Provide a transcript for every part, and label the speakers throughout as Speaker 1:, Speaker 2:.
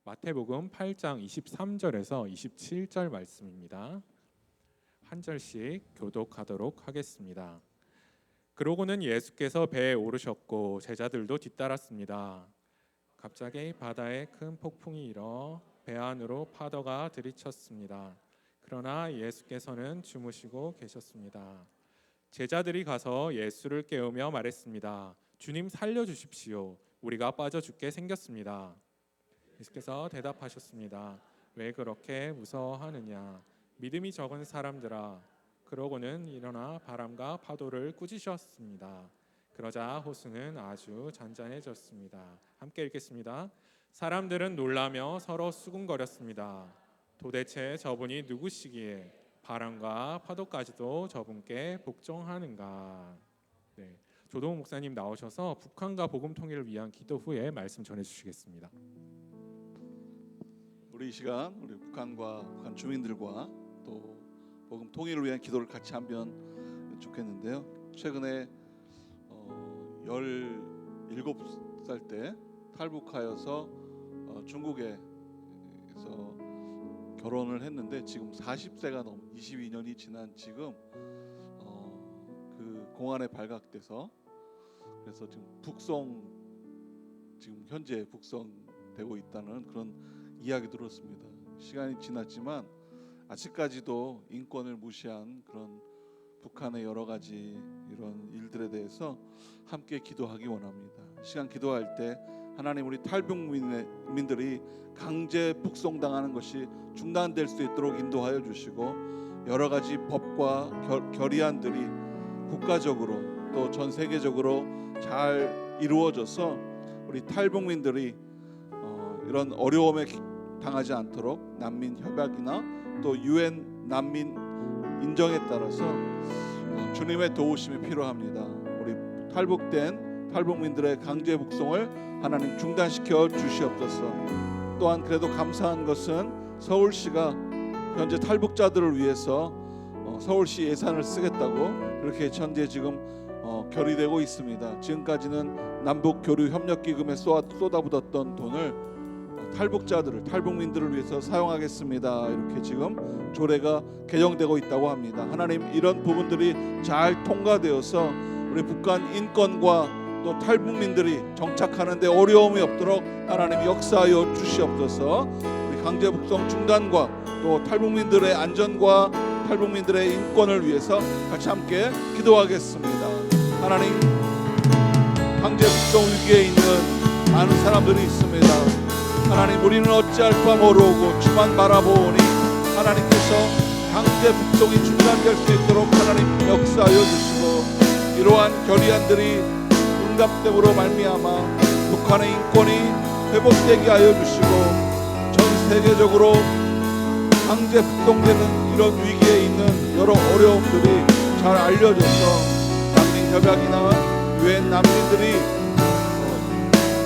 Speaker 1: 마태복음 8장 23절에서 27절 말씀입니다. 한 절씩 교독하도록 하겠습니다. 그러고는 예수께서 배에 오르셨고 제자들도 뒤따랐습니다. 갑자기 바다에 큰 폭풍이 일어 배 안으로 파도가 들이쳤습니다. 그러나 예수께서는 주무시고 계셨습니다. 제자들이 가서 예수를 깨우며 말했습니다. 주님, 살려주십시오. 우리가 빠져 죽게 생겼습니다. 예수께서 대답하셨습니다. 왜 그렇게 무서워하느냐? 믿음이 적은 사람들아. 그러고는 일어나 바람과 파도를 꾸짖으셨습니다. 그러자 호수는 아주 잔잔해졌습니다. 함께 읽겠습니다. 사람들은 놀라며 서로 수군거렸습니다. 도대체 저분이 누구시기에 바람과 파도까지도 저분께 복종하는가? 네, 조동욱 목사님 나오셔서 북한과 복음 통일을 위한 기도 후에 말씀 전해주시겠습니다.
Speaker 2: 우리 이 시간 우리 북한과 북한 주민들과 또 복음 통일을 위한 기도를 같이 하면 좋겠는데요. 최근에 17살 때 탈북하여서 중국에서 결혼을 했는데 지금 40세가 넘은 22년이 지난 지금 그 공안에 발각돼서 그래서 지금 지금 현재 북송되고 있다는 그런 이야기 들었습니다. 시간이 지났지만 아직까지도 인권을 무시한 그런 북한의 여러 가지 이런 일들에 대해서 함께 기도하기 원합니다. 시간 기도할 때 하나님, 우리 탈북민들이 강제 북송당하는 것이 중단될 수 있도록 인도하여 주시고 여러 가지 법과 결의안들이 국가적으로 또 전 세계적으로 잘 이루어져서 우리 탈북민들이 이런 어려움에 당하지 않도록 난민 협약이나 또 유엔 난민 인정에 따라서 주님의 도우심이 필요합니다. 우리 탈북된 탈북민들의 강제 북송을 하나님 중단시켜 주시옵소서. 또한 그래도 감사한 것은 서울시가 현재 탈북자들을 위해서 서울시 예산을 쓰겠다고 그렇게 현재 지금 결의되고 있습니다. 지금까지는 남북 교류 협력 기금에 쏟아붓었던 돈을 탈북민들을 위해서 사용하겠습니다. 이렇게 지금 조례가 개정되고 있다고 합니다. 하나님, 이런 부분들이 잘 통과되어서 우리 북한 인권과 또 탈북민들이 정착하는 데 어려움이 없도록 하나님 역사하여 주시옵소서. 우리 강제 북송 중단과 또 탈북민들의 안전과 탈북민들의 인권을 위해서 같이 함께 기도하겠습니다. 하나님, 강제 북송 위기에 있는 많은 사람들이 있습니다. 하나님, 우리는 어찌할 바 모르고 주만 바라보니 하나님께서 강제 북송이 중단될 수 있도록 하나님 역사하여 주시고 이러한 결의안들이 응답됨으로 말미암아 북한의 인권이 회복되게 하여 주시고 전 세계적으로 강제 북송되는 이런 위기에 있는 여러 어려움들이 잘 알려져서 난민 협약이나 유엔 난민들이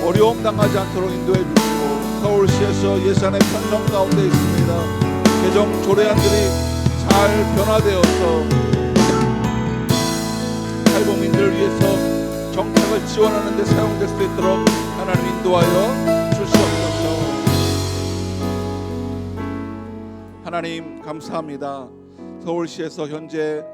Speaker 2: 어려움 당하지 않도록 인도해 주시고 서울시에서 예산의 편성 가운데 있습니다. 개정 조례안들이 잘 변화되어서 탈북민들을 위해서 정책을 지원하는 데 사용될 수 있도록 하나님 인도하여 주시옵소서. 하나님 감사합니다. 서울시에서 현재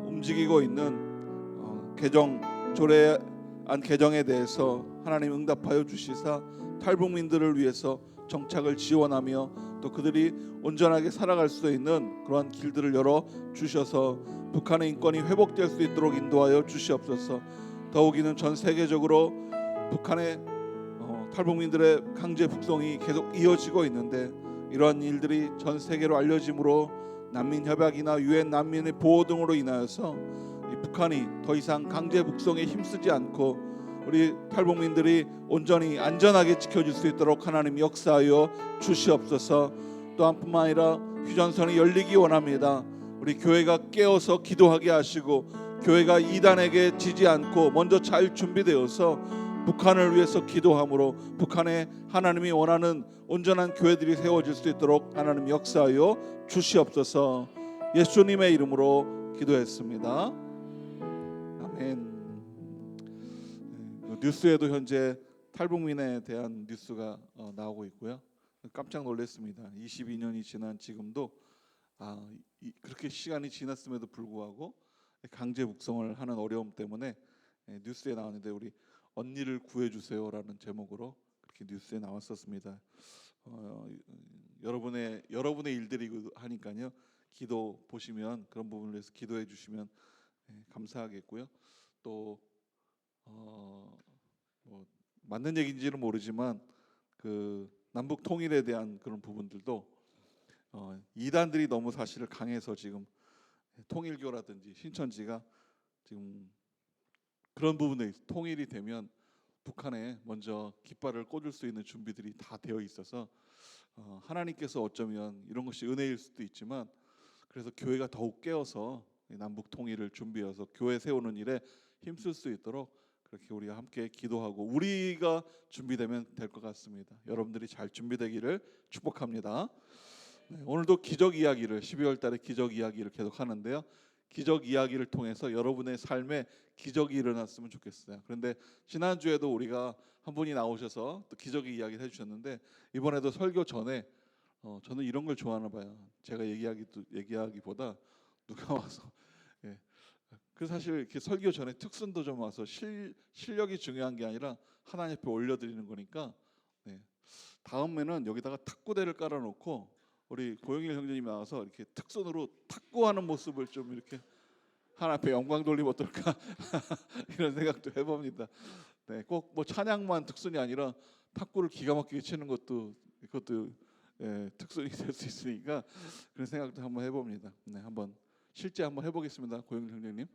Speaker 2: 움직이고 있는 개정 조례안 개정에 대해서 하나님 응답하여 주시사 탈북민들을 위해서 정착을 지원하며 또 그들이 온전하게 살아갈 수 있는 그러한 길들을 열어 주셔서 북한의 인권이 회복될 수 있도록 인도하여 주시옵소서. 더욱이는 전 세계적으로 북한의 탈북민들의 강제 북송이 계속 이어지고 있는데 이러한 일들이 전 세계로 알려짐으로 난민 협약이나 유엔 난민의 보호 등으로 인하여서 이 북한이 더 이상 강제 북송에 힘쓰지 않고 우리 탈북민들이 온전히 안전하게 지켜줄 수 있도록 하나님 역사하여 주시옵소서. 또한 뿐만 아니라 휴전선이 열리기 원합니다. 우리 교회가 깨어서 기도하게 하시고 교회가 이단에게 지지 않고 먼저 잘 준비되어서 북한을 위해서 기도함으로 북한에 하나님이 원하는 온전한 교회들이 세워질 수 있도록 하나님 역사하여 주시옵소서. 예수님의 이름으로 기도했습니다. 아멘. 뉴스에도 현재 탈북민에 대한 뉴스가 나오고 있고요. 깜짝 놀랐습니다. 22년이 지난 지금도 그렇게 시간이 지났음에도 불구하고 강제 북송을 하는 어려움 때문에 뉴스에 나왔는데 우리 언니를 구해주세요라는 제목으로 그렇게 뉴스에 나왔었습니다. 여러분의 일들이 하니까요. 기도 보시면 그런 부분을 위해서 기도해 주시면 감사하겠고요. 또 뭐 맞는 얘기인지는 모르지만 그 남북 통일에 대한 그런 부분들도 이단들이 너무 사실을 강해서 지금 통일교라든지 신천지가 지금 그런 부분에 통일이 되면 북한에 먼저 깃발을 꽂을 수 있는 준비들이 다 되어 있어서 하나님께서 어쩌면 이런 것이 은혜일 수도 있지만 그래서 교회가 더욱 깨어서 남북 통일을 준비해서 교회 세우는 일에 힘쓸 수 있도록 그렇게 우리가 함께 기도하고 우리가 준비되면 될 것 같습니다. 여러분들이 잘 준비되기를 축복합니다. 오늘도 기적 이야기를 12월 달에 기적 이야기를 계속 하는데요. 기적 이야기를 통해서 여러분의 삶에 기적이 일어났으면 좋겠어요. 그런데 지난주에도 우리가 한 분이 나오셔서 또 기적의 이야기를 해주셨는데 이번에도 설교 전에 저는 이런 걸 좋아하나 봐요. 제가 얘기하기보다 누가 와서 그 사실 이렇게 설교 전에 특순도 좀 와서 실력이 중요한 게 아니라 하나님 앞에 올려드리는 거니까 다음에는 여기다가 탁구대를 깔아놓고 우리 고영일 형제님이 나와서 이렇게 특순으로 탁구하는 모습을 좀 이렇게 하나님 앞에 영광 돌리면 어떨까 이런 생각도 해봅니다. 꼭 뭐 찬양만 특순이 아니라 탁구를 기가 막히게 치는 것도 그것도 특순이 될 수 있으니까 그런 생각도 한번 해봅니다. 한번 실제 한번 해보겠습니다, 고영일 형제님.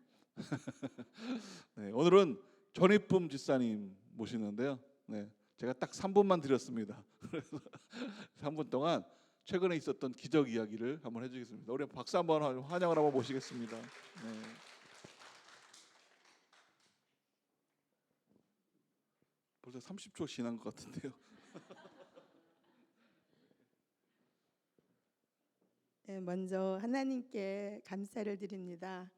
Speaker 2: 오늘은 전희쁨 집사님 모시는데요. 제가 딱 3분만 드렸습니다. 그래서 3분 동안 최근에 있었던 기적 이야기를 한번 해주겠습니다. 우리 박수 한번 환영을 한번 모시겠습니다. 벌써 30초 지난 것 같은데요.
Speaker 3: 먼저 하나님께 감사를 드립니다.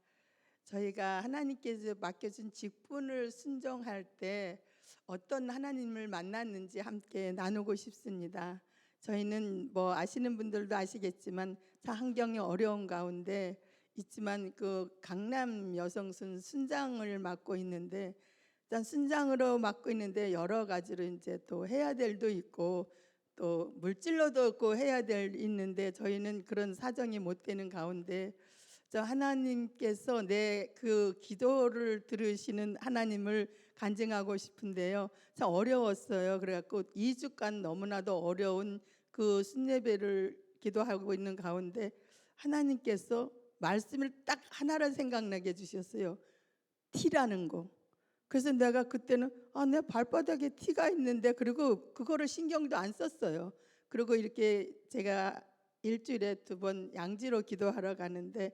Speaker 3: 저희가 하나님께서 맡겨준 직분을 순종할 때 어떤 하나님을 만났는지 함께 나누고 싶습니다. 저희는 뭐 아시는 분들도 아시겠지만 환경이 어려운 가운데 있지만 그 강남 여성순 순장을 맡고 있는데 일단 순장으로 맡고 있는데 여러 가지로 이제 또 해야 될 일도 있고 또 물질로도 있고 해야 될 있는데 저희는 그런 사정이 못 되는 가운데 하나님께서 내 그 기도를 들으시는 하나님을 간증하고 싶은데요. 참 어려웠어요. 그래갖고 2주간 너무나도 어려운 그 순예배를 기도하고 있는 가운데 하나님께서 말씀을 딱 하나를 생각나게 해주셨어요. 티라는 거. 그래서 내가 그때는 내 발바닥에 티가 있는데 그리고 그거를 신경도 안 썼어요. 그리고 이렇게 제가 일주일에 2번 양지로 기도하러 가는데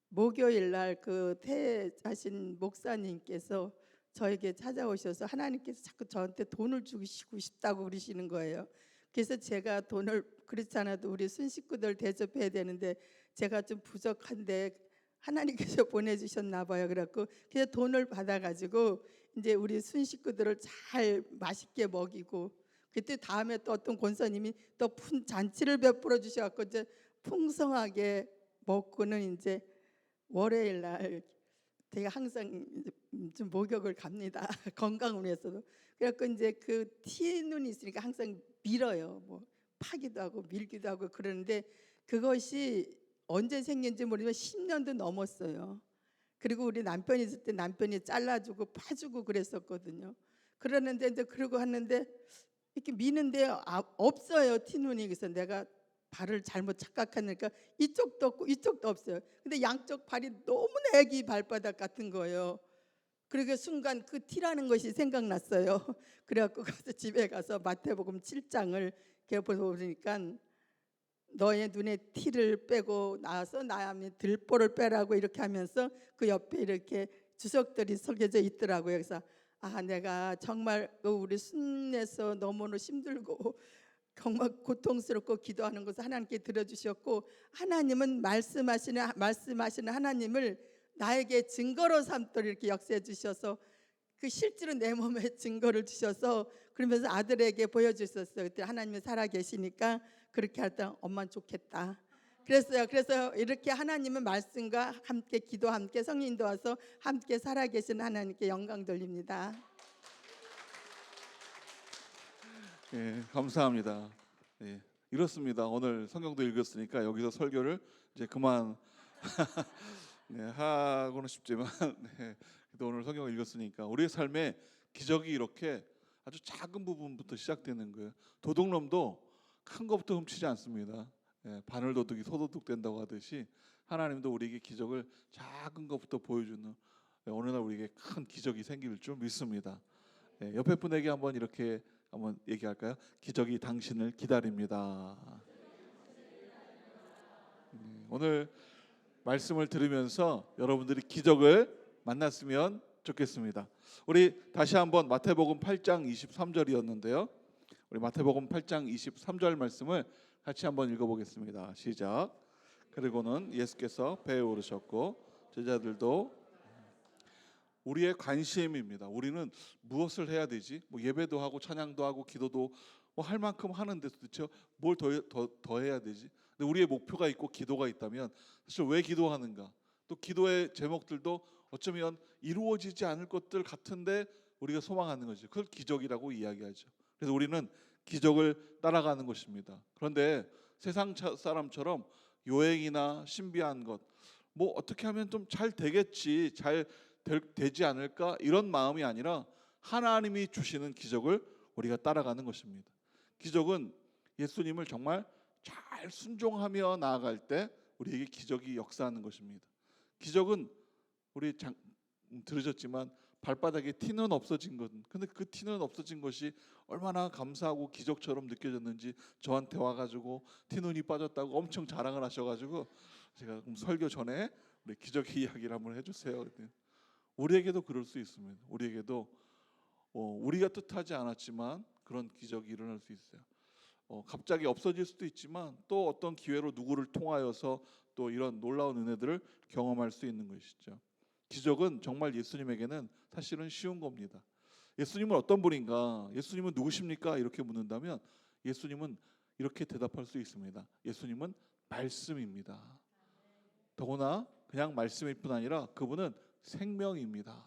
Speaker 3: 목요일 날 그 퇴하신 목사님께서 저에게 찾아오셔서 하나님께서 자꾸 저한테 돈을 주시고 싶다고 그러시는 거예요. 그래서 제가 돈을 그렇지 않아도 우리 순식구들 대접해야 되는데 제가 좀 부족한데 하나님께서 보내주셨나 봐요. 그래갖고 그래서 돈을 받아가지고 이제 우리 순식구들을 잘 맛있게 먹이고 그때 다음에 또 어떤 권사님이 또 잔치를 베풀어 주셔갖고 이제 풍성하게 먹고는 이제 월요일 날 제가 항상 좀 목욕을 갑니다. 건강을 위해서도. 그래갖고 이제 그 티눈이 있으니까 항상 밀어요. 뭐 파기도 하고 밀기도 하고 그러는데 그것이 언제 생긴지 모르지만 10년도 넘었어요. 그리고 우리 남편이 있을 때 남편이 잘라주고 파주고 그랬었거든요. 그러는데 이제 그러고 하는데 이렇게 미는데 없어요, 티눈이. 그래서 내가 발을 잘못 착각하니까 이쪽도 없고 이쪽도 없어요. 근데 양쪽 발이 너무나 애기 발바닥 같은 거예요. 그러니까 순간 그 티라는 것이 생각났어요. 그래갖고 가서 집에 가서 마태복음 7장을 보니까 너의 눈에 티를 빼고 나와서 나의 들보를 빼라고 이렇게 하면서 그 옆에 이렇게 주석들이 새겨져 있더라고요. 그래서 내가 정말 우리 순에서 너무나 힘들고 정말 고통스럽고 기도하는 것을 하나님께 들어주셨고 하나님은 말씀하시는 하나님을 나에게 증거로 삼도록 이렇게 역사해 주셔서 그 실제로 내 몸에 증거를 주셔서 그러면서 아들에게 보여주셨어요. 그때 하나님이 살아 계시니까 그렇게 할 때 엄마 좋겠다. 그랬어요. 그래서 이렇게 하나님의 말씀과 함께 기도 함께 성인 도와서 함께 살아 계신 하나님께 영광 돌립니다.
Speaker 2: 예, 감사합니다. 예, 이렇습니다. 오늘 성경도 읽었으니까 여기서 설교를 이제 그만 네, 하고는 싶지만 네, 그래도 오늘 성경을 읽었으니까 우리의 삶에 기적이 이렇게 아주 작은 부분부터 시작되는 거예요. 도둑놈도 큰 것부터 훔치지 않습니다. 예, 바늘도둑이 소도둑 된다고 하듯이 하나님도 우리에게 기적을 작은 것부터 보여주는 어느 날 우리에게 큰 기적이 생길 줄 믿습니다. 예, 옆에 분에게 한번 이렇게 한번 얘기할까요? 기적이 당신을 기다립니다. 오늘 말씀을 들으면서 여러분들이 기적을 만났으면 좋겠습니다. 우리 다시 한번 마태복음 8장 23절이었는데요. 우리 마태복음 8장 23절 말씀을 같이 한번 읽어보겠습니다. 시작. 그리고는 예수께서 배에 오르셨고 제자들도 우리의 관심입니다. 우리는 무엇을 해야 되지? 뭐 예배도 하고 찬양도 하고 기도도 뭐 할 만큼 하는데 도대체 뭘 더 해야 되지? 근데 우리의 목표가 있고 기도가 있다면 사실 왜 기도하는가? 또 기도의 제목들도 어쩌면 이루어지지 않을 것들 같은데 우리가 소망하는 거죠. 그걸 기적이라고 이야기하죠. 그래서 우리는 기적을 따라가는 것입니다. 그런데 세상 사람처럼 요행이나 신비한 것, 뭐 어떻게 하면 좀 잘 되겠지, 잘 되지 않을까 이런 마음이 아니라 하나님이 주시는 기적을 우리가 따라가는 것입니다. 기적은 예수님을 정말 잘 순종하며 나아갈 때 우리에게 기적이 역사하는 것입니다. 기적은 우리 들으셨지만 발바닥에 티는 없어진 것, 근데 그 티는 없어진 것이 얼마나 감사하고 기적처럼 느껴졌는지 저한테 와가지고 티눈이 빠졌다고 엄청 자랑을 하셔가지고 제가 그럼 설교 전에 우리 기적의 이야기를 한번 해주세요. 그랬더니 우리에게도 그럴 수 있습니다. 우리에게도 우리가 뜻하지 않았지만 그런 기적이 일어날 수 있어요. 갑자기 없어질 수도 있지만 또 어떤 기회로 누구를 통하여서 또 이런 놀라운 은혜들을 경험할 수 있는 것이죠. 기적은 정말 예수님에게는 사실은 쉬운 겁니다. 예수님은 어떤 분인가? 예수님은 누구십니까? 이렇게 묻는다면 예수님은 이렇게 대답할 수 있습니다. 예수님은 말씀입니다. 더구나 그냥 말씀일 뿐 아니라 그분은 생명입니다.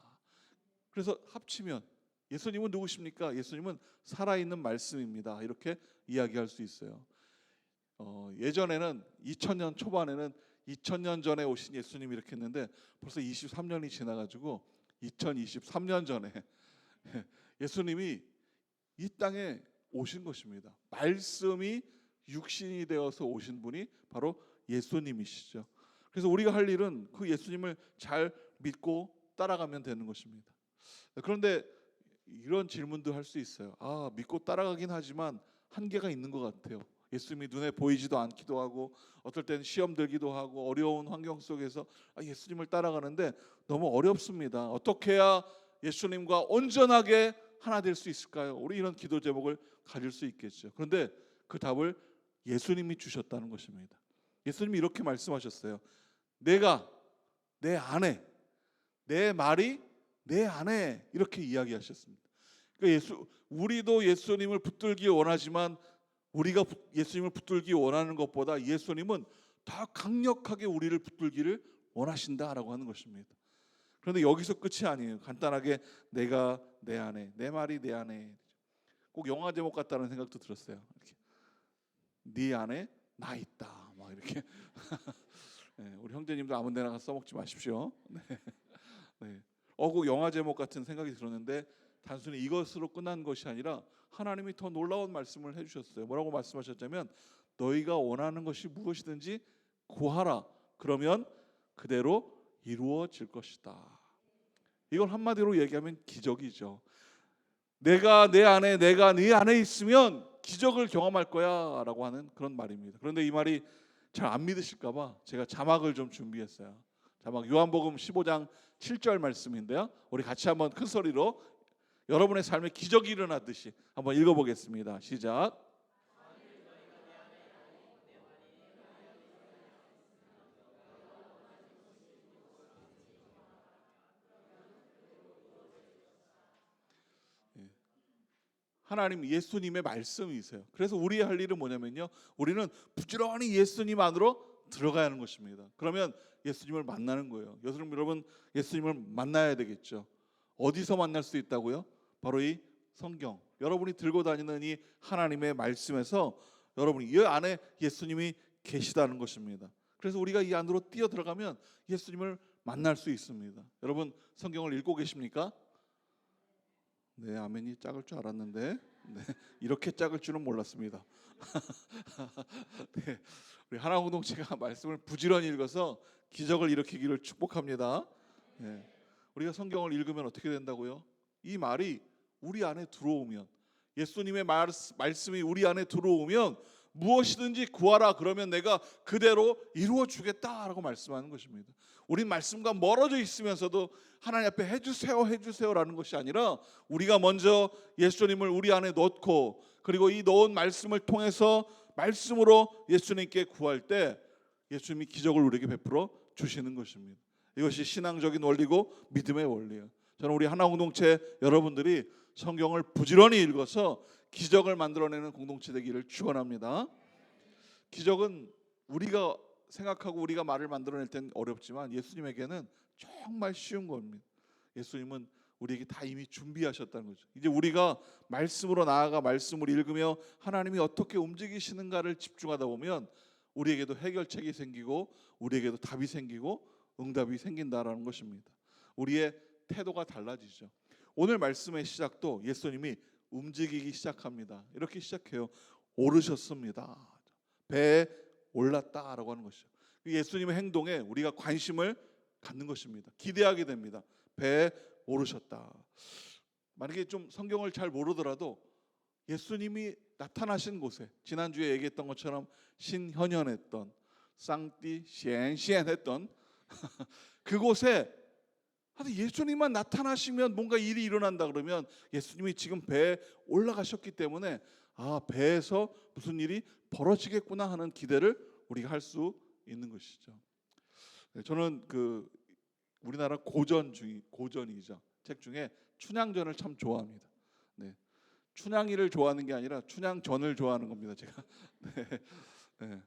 Speaker 2: 그래서 합치면 예수님은 누구십니까? 예수님은 살아있는 말씀입니다. 이렇게 이야기할 수 있어요. 예전에는 2000년 초반에는 2000년 전에 오신 예수님이 이렇게 했는데 벌써 23년이 지나가지고 2023년 전에 예수님이 이 땅에 오신 것입니다. 말씀이 육신이 되어서 오신 분이 바로 예수님이시죠. 그래서 우리가 할 일은 그 예수님을 잘 믿고 따라가면 되는 것입니다. 그런데 이런 질문도 할 수 있어요. 믿고 따라가긴 하지만 한계가 있는 것 같아요. 예수님이 눈에 보이지도 않기도 하고 어떨 때는 시험 들기도 하고 어려운 환경 속에서 예수님을 따라가는데 너무 어렵습니다. 어떻게 해야 예수님과 온전하게 하나 될 수 있을까요? 우리 이런 기도 제목을 가질 수 있겠죠. 그런데 그 답을 예수님이 주셨다는 것입니다. 예수님이 이렇게 말씀하셨어요. 내가 내 안에, 내 말이 내 안에, 이렇게 이야기하셨습니다. 그러니까 우리도 예수님을 붙들기 원하지만 우리가 예수님을 붙들기 원하는 것보다 예수님은 더 강력하게 우리를 붙들기를 원하신다라고 하는 것입니다. 그런데 여기서 끝이 아니에요. 간단하게 내가 내 안에, 내 말이 내 안에. 꼭 영화 제목 같다는 생각도 들었어요. 이렇게. 네 안에 나 있다. 막 이렇게. 네, 우리 형제님도 아무 데나 가서 써먹지 마십시오. 네. 네. 꼭 영화 제목 같은 생각이 들었는데 단순히 이것으로 끝난 것이 아니라 하나님이 더 놀라운 말씀을 해주셨어요. 뭐라고 말씀하셨냐면 너희가 원하는 것이 무엇이든지 구하라. 그러면 그대로 이루어질 것이다. 이걸 한마디로 얘기하면 기적이죠. 내가 내 안에, 내가 네 안에 있으면 기적을 경험할 거야 라고 하는 그런 말입니다. 그런데 이 말이 잘 안 믿으실까 봐 제가 자막을 좀 준비했어요. 자막 요한복음 15장 7절 말씀인데요. 우리 같이 한번 큰 소리로 여러분의 삶에 기적이 일어났듯이 한번 읽어보겠습니다. 시작. 하나님 예수님의 말씀이세요. 그래서 우리의 할 일은 뭐냐면요, 우리는 부지런히 예수님 안으로 들어가야 하는 것입니다. 그러면 예수님을 만나는 거예요. 여러분 예수님을 만나야 되겠죠. 어디서 만날 수 있다고요? 바로 이 성경, 여러분이 들고 다니는 이 하나님의 말씀에서 여러분이 이 안에 예수님이 계시다는 것입니다. 그래서 우리가 이 안으로 뛰어 들어가면 예수님을 만날 수 있습니다. 여러분 성경을 읽고 계십니까? 네, 아멘이 작을 줄 알았는데 네, 이렇게 작을 줄은 몰랐습니다. 네, 우리 하나 공동체가 말씀을 부지런히 읽어서 기적을 일으키기를 축복합니다. 네, 우리가 성경을 읽으면 어떻게 된다고요? 이 말이 우리 안에 들어오면, 예수님의 말씀이 우리 안에 들어오면 무엇이든지 구하라 그러면 내가 그대로 이루어 주겠다라고 말씀하는 것입니다. 우리 말씀과 멀어져 있으면서도 하나님 앞에 해주세요라는 것이 아니라 우리가 먼저 예수님을 우리 안에 넣고, 그리고 이 넣은 말씀을 통해서 말씀으로 예수님께 구할 때 예수님이 기적을 우리에게 베풀어 주시는 것입니다. 이것이 신앙적인 원리고 믿음의 원리예요. 저는 우리 하나 공동체 여러분들이 성경을 부지런히 읽어서 기적을 만들어내는 공동체 되기를 축원합니다. 기적은 우리가 생각하고 우리가 말을 만들어낼 땐 어렵지만 예수님에게는 정말 쉬운 겁니다. 예수님은 우리에게 다 이미 준비하셨다는 거죠. 이제 우리가 말씀으로 나아가 말씀을 읽으며 하나님이 어떻게 움직이시는가를 집중하다 보면 우리에게도 해결책이 생기고 우리에게도 답이 생기고 응답이 생긴다라는 것입니다. 우리의 태도가 달라지죠. 오늘 말씀의 시작도 예수님이 움직이기 시작합니다. 이렇게 시작해요. 오르셨습니다. 배에 올랐다라고 하는 것이죠. 예수님의 행동에 우리가 관심을 갖는 것입니다. 기대하게 됩니다. 배에 오르셨다. 만약에 좀 성경을 잘 모르더라도 예수님이 나타나신 곳에, 지난주에 얘기했던 것처럼 신현현했던 쌍띠 시엔시엔했던 그곳에 예수님만 나타나시면 뭔가 일이 일어난다 그러면 예수님이 지금 배에 올라가셨기 때문에 배에서 무슨 일이 벌어지겠구나 하는 기대를 우리가 할 수 있는 것이죠. 저는 우리나라 고전이죠. 책 중에 춘향전을 참 좋아합니다. 네. 춘향이를 좋아하는 게 아니라 춘향전을 좋아하는 겁니다. 제가. 네.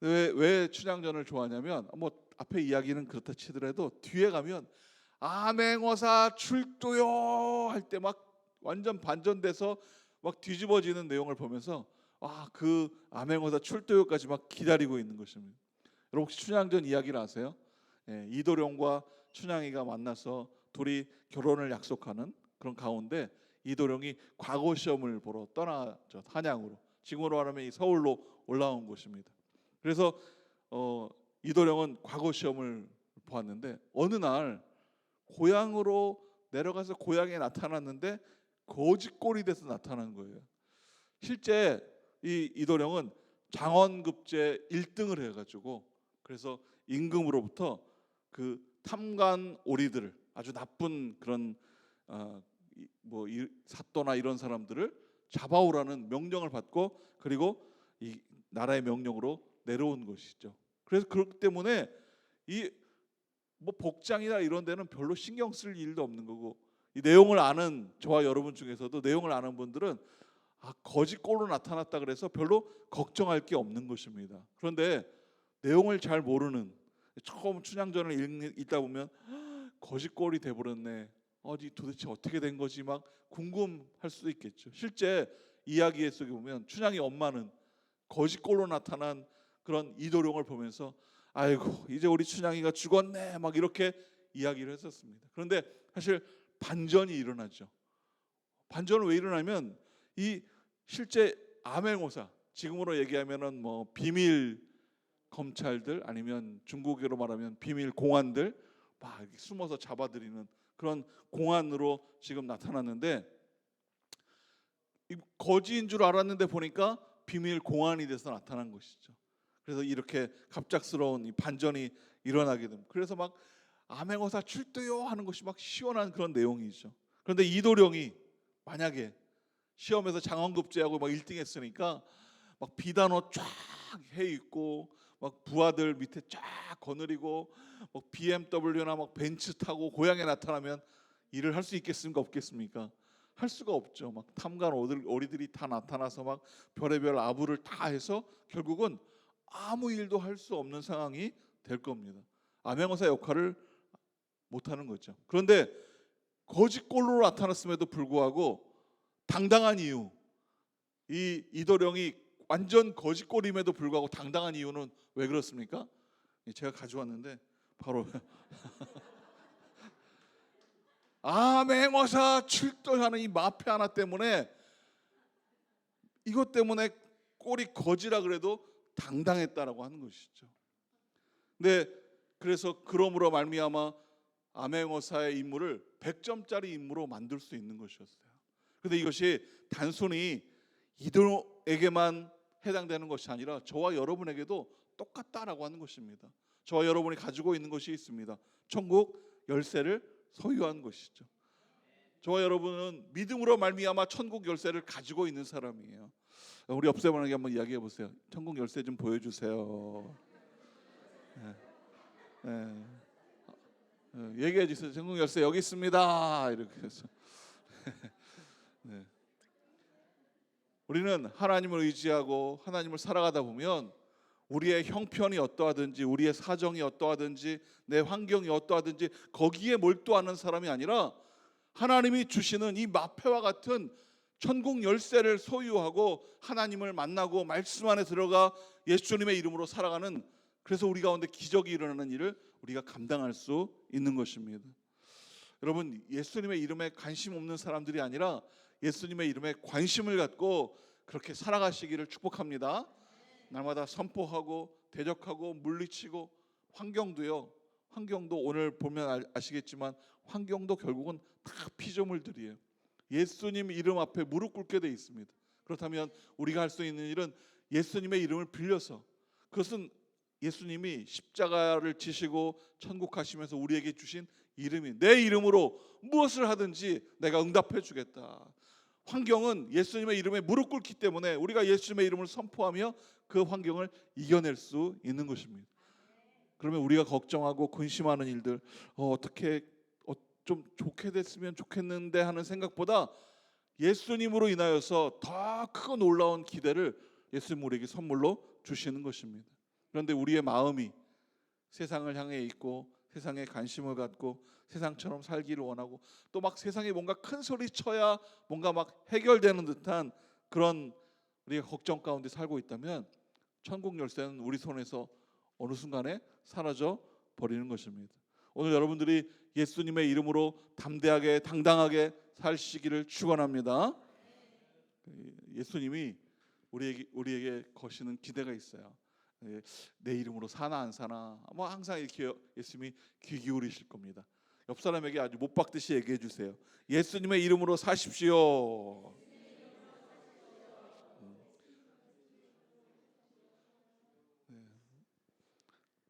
Speaker 2: 네. 왜 춘향전을 좋아하냐면 앞에 이야기는 그렇다 치더라도 뒤에 가면 암행어사 출두요 할 때 막 완전 반전돼서 막 뒤집어지는 내용을 보면서 그 암행어사 출두요까지 막 기다리고 있는 것입니다. 여러분 혹시 춘향전 이야기를 아세요? 이도령과 춘향이가 만나서 둘이 결혼을 약속하는 그런 가운데 이도령이 과거 시험을 보러 떠나죠. 한양으로, 지금으로 말하면 이 서울로 올라온 것입니다. 그래서 이도령은 과거 시험을 보았는데 어느 날 고향으로 내려가서 고향에 나타났는데 거지꼴이 돼서 나타난 거예요. 실제 이도령은 장원급제 1등을 해가지고 그래서 임금으로부터 그 탐관 오리들을, 아주 나쁜 그런 사또나 이런 사람들을 잡아오라는 명령을 받고, 그리고 이 나라의 명령으로 내려온 것이죠. 그래서 그렇기 때문에 복장이나 이런 데는 별로 신경 쓸 일도 없는 거고, 이 내용을 아는 저와 여러분 중에서도 내용을 아는 분들은 거짓꼴로 나타났다 그래서 별로 걱정할 게 없는 것입니다. 그런데 내용을 잘 모르는, 처음 춘향전을 읽다 보면 거짓꼴이 돼버렸네, 도대체 어떻게 된 거지 막 궁금할 수도 있겠죠. 실제 이야기 속에 보면 춘향이 엄마는 거짓꼴로 나타난 그런 이도령을 보면서 아이고 이제 우리 춘향이가 죽었네 막 이렇게 이야기를 했었습니다. 그런데 사실 반전이 일어나죠. 반전은 왜 일어나면 이 실제 암행어사, 지금으로 얘기하면은 비밀 검찰들, 아니면 중국어로 말하면 비밀 공안들 막 숨어서 잡아들이는 그런 공안으로 지금 나타났는데, 거지인 줄 알았는데 보니까 비밀 공안이 돼서 나타난 것이죠. 그래서 이렇게 갑작스러운 이 반전이 일어나게 됩니다. 그래서 막 암행어사 출두요 하는 것이 막 시원한 그런 내용이죠. 그런데 이도령이 만약에 시험에서 장원급제하고 막 1등 했으니까 막 비단옷 쫙 해 입고 막 부하들 밑에 쫙 거느리고 막 BMW나 막 벤츠 타고 고향에 나타나면 일을 할 수 있겠습니까 없겠습니까? 할 수가 없죠. 막 탐관 오리들이 다 나타나서 막 별의별 아부를 다 해서 결국은 아무 일도 할 수 없는 상황이 될 겁니다. 암행어사 역할을 못하는 거죠. 그런데 거짓골로 나타났음에도 불구하고 당당한 이유, 이 이도령이 완전 거짓골임에도 불구하고 당당한 이유는 왜 그렇습니까? 제가 가져왔는데 바로 암행어사 출동하는 이 마패 하나 때문에, 이것 때문에 꼴이 거지라 그래도 당당했다라고 하는 것이죠. 근데 그래서 그러므로 말미암아 암행어사의 임무를 100점짜리 임무로 만들 수 있는 것이었어요. 그런데 이것이 단순히 이들에게만 해당되는 것이 아니라 저와 여러분에게도 똑같다라고 하는 것입니다. 저와 여러분이 가지고 있는 것이 있습니다. 천국 열쇠를 소유한 것이죠. 저와 여러분은 믿음으로 말미암아 천국 열쇠를 가지고 있는 사람이에요. 우리 옆에 분에게 한번 이야기해 보세요. 천국 열쇠 좀 보여주세요. 얘기해 주세요. 천국 열쇠 여기 있습니다. 이렇게 해서 네. 우리는 하나님을 의지하고 하나님을 살아가다 보면 우리의 형편이 어떠하든지, 우리의 사정이 어떠하든지, 내 환경이 어떠하든지 거기에 몰두하는 사람이 아니라 하나님이 주시는 이 마패와 같은 천국 열쇠를 소유하고 하나님을 만나고 말씀 안에 들어가 예수님의 이름으로 살아가는, 그래서 우리 가운데 기적이 일어나는 일을 우리가 감당할 수 있는 것입니다. 여러분, 예수님의 이름에 관심 없는 사람들이 아니라 예수님의 이름에 관심을 갖고 그렇게 살아가시기를 축복합니다. 날마다 선포하고 대적하고 물리치고, 환경도 오늘 보면 아시겠지만 환경도 결국은 다 피조물들이에요. 예수님 이름 앞에 무릎 꿇게 돼 있습니다. 그렇다면 우리가 할 수 있는 일은 예수님의 이름을 빌려서, 그것은 예수님이 십자가를 지시고 천국 가시면서 우리에게 주신 이름이, 내 이름으로 무엇을 하든지 내가 응답해 주겠다. 환경은 예수님의 이름에 무릎 꿇기 때문에 우리가 예수님의 이름을 선포하며 그 환경을 이겨낼 수 있는 것입니다. 그러면 우리가 걱정하고 근심하는 일들, 어떻게 좀 좋게 됐으면 좋겠는데 하는 생각보다 예수님으로 인하여서 더 크고 놀라운 기대를 예수님 우리에게 선물로 주시는 것입니다. 그런데 우리의 마음이 세상을 향해 있고 세상에 관심을 갖고 세상처럼 살기를 원하고 또 막 세상에 뭔가 큰 소리 쳐야 뭔가 막 해결되는 듯한 그런 우리가 걱정 가운데 살고 있다면 천국 열쇠는 우리 손에서 어느 순간에 사라져 버리는 것입니다. 오늘 여러분들이 예수님의 이름으로 담대하게 당당하게 사시기를 축원합니다. 예수님이 우리에게 거시는 기대가 있어요. 내 이름으로 사나 안 사나, 항상 이렇게 예수님이 귀 기울이실 겁니다. 옆 사람에게 아주 못 박듯이 얘기해 주세요. 예수님의 이름으로 사십시오.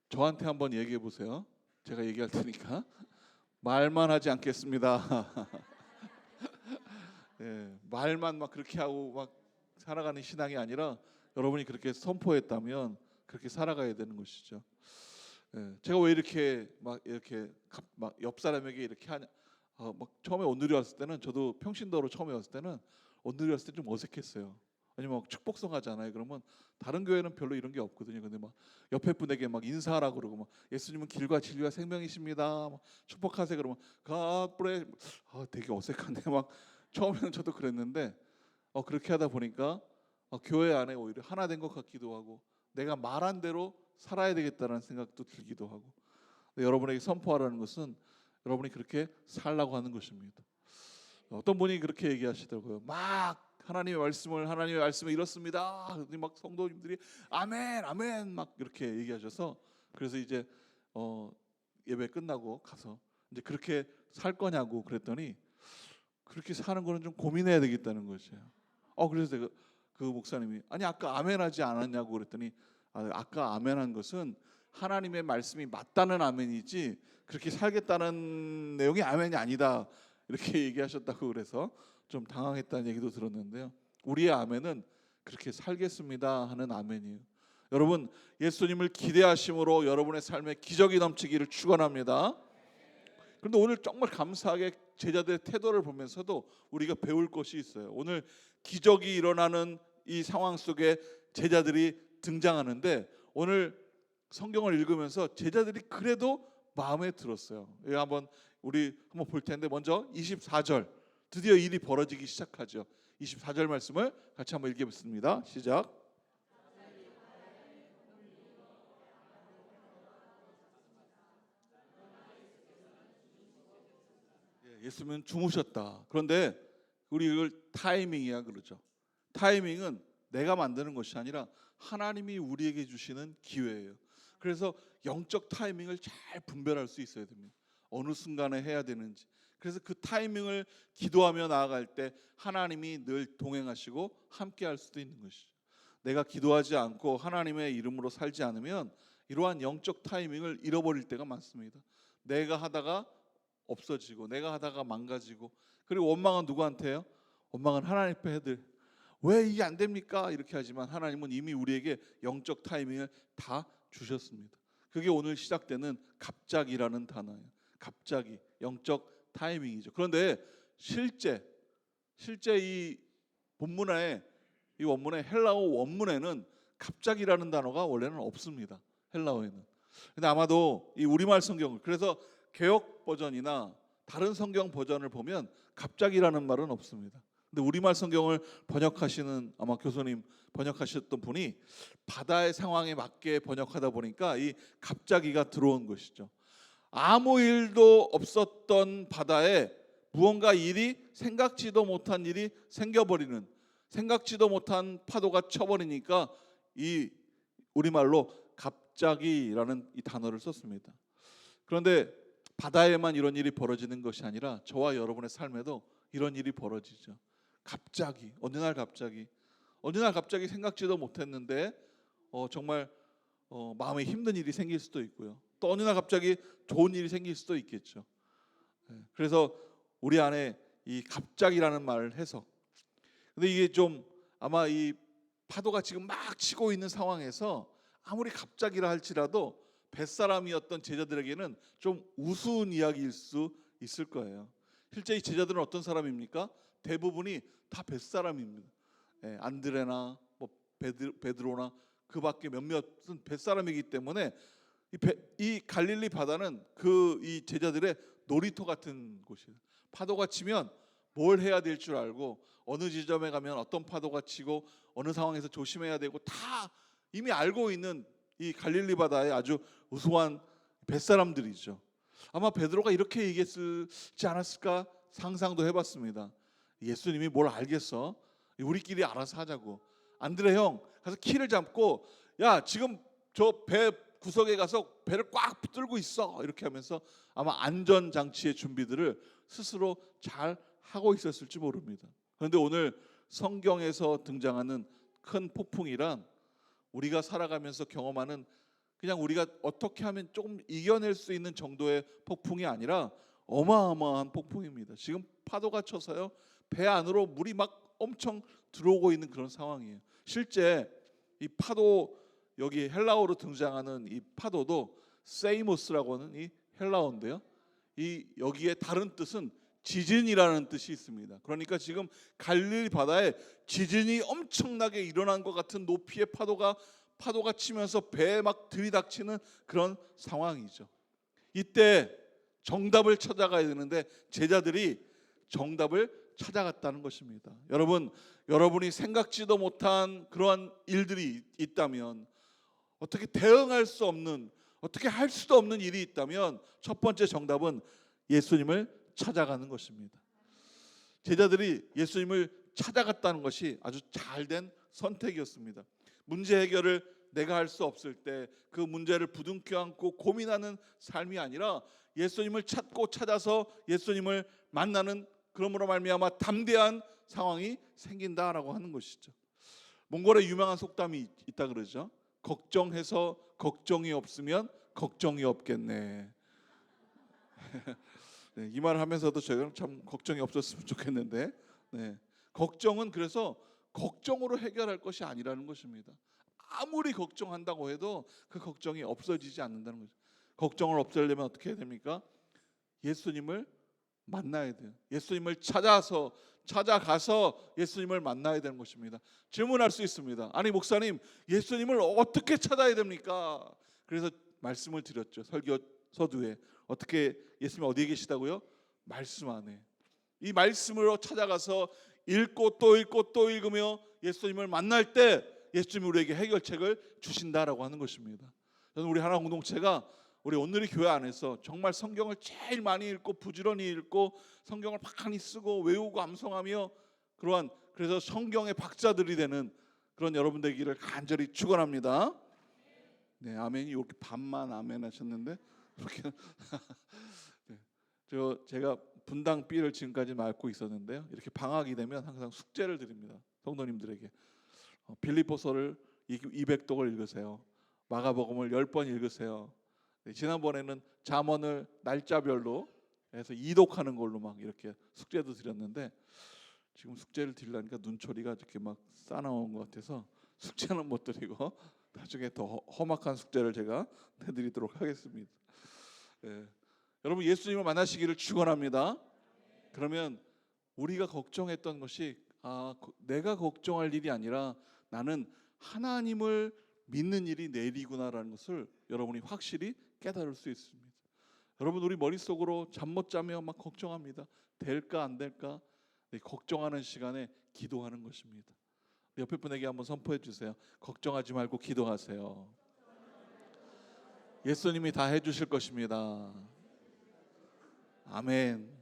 Speaker 2: 저한테 한번 얘기해 보세요. 제가 얘기할 테니까. 말만 하지 않겠습니다. 말만 막 그렇게 하고 막 살아가는 신앙이 아니라 여러분이 그렇게 선포했다면 그렇게 살아가야 되는 것이죠. 제가 왜 이렇게 막 옆 사람에게 이렇게 하냐? 막 처음에 온누리 왔을 때는, 저도 평신도로 처음에 왔을 때는 온누리 왔을 때 좀 어색했어요. 아니면 막 축복성 하잖아요. 그러면 다른 교회는 별로 이런 게 없거든요. 근데 막 옆에 분에게 막 인사하라고 그러고 막 예수님은 길과 진리와 생명이십니다. 막 축복하세요. 그러면 가브레 되게 어색한데 막 처음에는 저도 그랬는데 그렇게 하다 보니까 교회 안에 오히려 하나 된 것 같기도 하고 내가 말한 대로 살아야 되겠다는 생각도 들기도 하고, 여러분에게 선포하라는 것은 여러분이 그렇게 살라고 하는 것입니다. 어떤 분이 그렇게 얘기하시더라고요. 막 하나님의 말씀을 이렇습니다. 막 성도님들이 아멘 아멘 막 이렇게 얘기하셔서, 그래서 이제 예배 끝나고 가서 이제 그렇게 살 거냐고 그랬더니 그렇게 사는 거는 좀 고민해야 되겠다는 것이에요. 그래서 그 목사님이 아니 아까 아멘하지 않았냐고 그랬더니 아까 아멘한 것은 하나님의 말씀이 맞다는 아멘이지 그렇게 살겠다는 내용이 아멘이 아니다, 이렇게 얘기하셨다고. 그래서 좀 당황했다는 얘기도 들었는데요. 우리의 아멘은 그렇게 살겠습니다 하는 아멘이에요. 여러분, 예수님을 기대하심으로 여러분의 삶에 기적이 넘치기를 축원합니다. 그런데 오늘 정말 감사하게 제자들의 태도를 보면서도 우리가 배울 것이 있어요. 오늘 기적이 일어나는 이 상황 속에 제자들이 등장하는데 오늘 성경을 읽으면서 제자들이 그래도 마음에 들었어요. 우리 한번 볼 텐데 먼저 24절 드디어 일이 벌어지기 시작하죠. 24절 말씀을 같이 한번 읽어보겠습니다. 시작. 예수님은 주무셨다. 그런데 우리 이걸 타이밍이야 그러죠. 타이밍은 내가 만드는 것이 아니라 하나님이 우리에게 주시는 기회예요. 그래서 영적 타이밍을 잘 분별할 수 있어야 됩니다. 어느 순간에 해야 되는지. 그래서 그 타이밍을 기도하며 나아갈 때 하나님이 늘 동행하시고 함께 할 수도 있는 것이죠. 내가 기도하지 않고 하나님의 이름으로 살지 않으면 이러한 영적 타이밍을 잃어버릴 때가 많습니다. 내가 하다가 없어지고 내가 하다가 망가지고, 그리고 원망은 누구한테요? 원망은 하나님 앞에 해들. 왜 이게 안 됩니까? 이렇게 하지만 하나님은 이미 우리에게 영적 타이밍을 다 주셨습니다. 그게 오늘 시작되는 갑자기라는 단어예요. 갑자기, 영적 타이밍이죠. 그런데 실제 이 본문에, 이 원문에, 헬라어 원문에는 갑자기라는 단어가 원래는 없습니다. 헬라어에는. 근데 아마도 이 우리말 성경을, 그래서 개역 버전이나 다른 성경 버전을 보면 갑자기라는 말은 없습니다. 근데 우리말 성경을 번역하시는 아마 교수님 번역하셨던 분이 바다의 상황에 맞게 번역하다 보니까 이 갑자기가 들어온 것이죠. 아무 일도 없었던 바다에 무언가 일이, 생각지도 못한 일이 생겨버리는, 생각지도 못한 파도가 쳐버리니까 이 우리말로 갑자기라는 이 단어를 썼습니다. 그런데 바다에만 이런 일이 벌어지는 것이 아니라 저와 여러분의 삶에도 이런 일이 벌어지죠. 갑자기, 어느 날 갑자기 생각지도 못했는데 정말 마음에 힘든 일이 생길 수도 있고요. 또 어느 날 갑자기 좋은 일이 생길 수도 있겠죠. 그래서 우리 안에 이 갑자기라는 말 해석. 근데 이게 좀 아마 이 파도가 지금 막 치고 있는 상황에서 아무리 갑자기라 할지라도 뱃사람이었던 제자들에게는 좀 우스운 이야기일 수 있을 거예요. 실제 이 제자들은 어떤 사람입니까? 대부분이 다 뱃사람입니다. 안드레나 뭐 베드로나 그 밖에 몇몇은 뱃사람이기 때문에 이 갈릴리 바다는 이 제자들의 놀이터 같은 곳이에요. 파도가 치면 뭘 해야 될 줄 알고, 어느 지점에 가면 어떤 파도가 치고 어느 상황에서 조심해야 되고 다 이미 알고 있는 이 갈릴리 바다의 아주 우수한 뱃사람들이죠. 아마 베드로가 이렇게 얘기했지 않았을까 상상도 해봤습니다. 예수님이 뭘 알겠어? 우리끼리 알아서 하자고. 안드레 형 가서 키를 잡고, 야 지금 저 배 구석에 가서 배를 꽉 붙들고 있어, 이렇게 하면서 아마 안전장치의 준비들을 스스로 잘 하고 있었을지 모릅니다. 그런데 오늘 성경에서 등장하는 큰 폭풍이란 우리가 살아가면서 경험하는 그냥 우리가 어떻게 하면 조금 이겨낼 수 있는 정도의 폭풍이 아니라 어마어마한 폭풍입니다. 지금 파도가 쳐서요 배 안으로 물이 막 엄청 들어오고 있는 그런 상황이에요. 실제 이 파도, 여기 헬라어로 등장하는 이 파도도 세이모스라고 하는 이 헬라어인데요, 이 여기에 다른 뜻은 지진이라는 뜻이 있습니다. 그러니까 지금 갈릴리 바다에 지진이 엄청나게 일어난 것 같은 높이의 파도가 치면서 배에 막 들이닥치는 그런 상황이죠. 이때 정답을 찾아가야 되는데 제자들이 정답을 찾아갔다는 것입니다. 여러분이 생각지도 못한 그러한 일들이 있다면, 어떻게 대응할 수 없는, 어떻게 할 수도 없는 일이 있다면 첫 번째 정답은 예수님을 찾아가는 것입니다. 제자들이 예수님을 찾아갔다는 것이 아주 잘된 선택이었습니다. 문제 해결을 내가 할 수 없을 때 그 문제를 부둥켜 안고 고민하는 삶이 아니라 예수님을 찾고 찾아서 예수님을 만나는, 그러므로 말미암아 담대한 상황이 생긴다라고 하는 것이죠. 몽골에 유명한 속담이 있다 그러죠. 걱정해서 걱정이 없으면 걱정이 없겠네. 네, 이 말을 하면서도 저희는 참 걱정이 없었으면 좋겠는데, 걱정은 그래서 걱정으로 해결할 것이 아니라는 것입니다. 아무리 걱정한다고 해도 그 걱정이 없어지지 않는다는 거죠. 걱정을 없애려면 어떻게 해야 됩니까? 예수님을 만나야 돼요. 예수님을 찾아가서 예수님을 만나야 되는 것입니다. 질문할 수 있습니다. 아니 목사님, 예수님을 어떻게 찾아야 됩니까? 그래서 말씀을 드렸죠. 설교 서두에 어떻게 예수님 어디에 계시다고요? 말씀 안에. 이 말씀으로 찾아가서 읽고 또 읽고 또 읽으며 예수님을 만날 때 예수님이 우리에게 해결책을 주신다라고 하는 것입니다. 저는 우리 하나 공동체가 우리 오늘의 교회 안에서 정말 성경을 제일 많이 읽고 부지런히 읽고 성경을 많이 쓰고 외우고 암송하며 그래서 성경의 박사들이 되는 그런 여러분 되기를 간절히 축원합니다. 네, 아멘이 이렇게 반만 아멘 하셨는데 이렇게 네, 제가 분당 B를 지금까지 맡고 있었는데요. 이렇게 방학이 되면 항상 숙제를 드립니다. 성도님들에게 빌립보서를 200독을 읽으세요. 마가복음을 10번 읽으세요. 네, 지난번에는 잠언을 날짜별로 해서 이독하는 걸로 막 이렇게 숙제도 드렸는데 지금 숙제를 드리려니까 눈초리가 이렇게 막 싸나온 것 같아서 숙제는 못 드리고 나중에 더 험악한 숙제를 제가 해드리도록 하겠습니다. 네. 여러분 예수님을 만나시기를 축원합니다. 그러면 우리가 걱정했던 것이 내가 걱정할 일이 아니라 나는 하나님을 믿는 일이 내 일이구나라는 것을 여러분이 확실히 깨달을 수 있습니다. 여러분 우리 머릿속으로 잠 못 자며 막 걱정합니다. 될까 안 될까? 네, 걱정하는 시간에 기도하는 것입니다. 옆에 분에게 한번 선포해 주세요. 걱정하지 말고 기도하세요. 예수님이 다 해주실 것입니다. 아멘.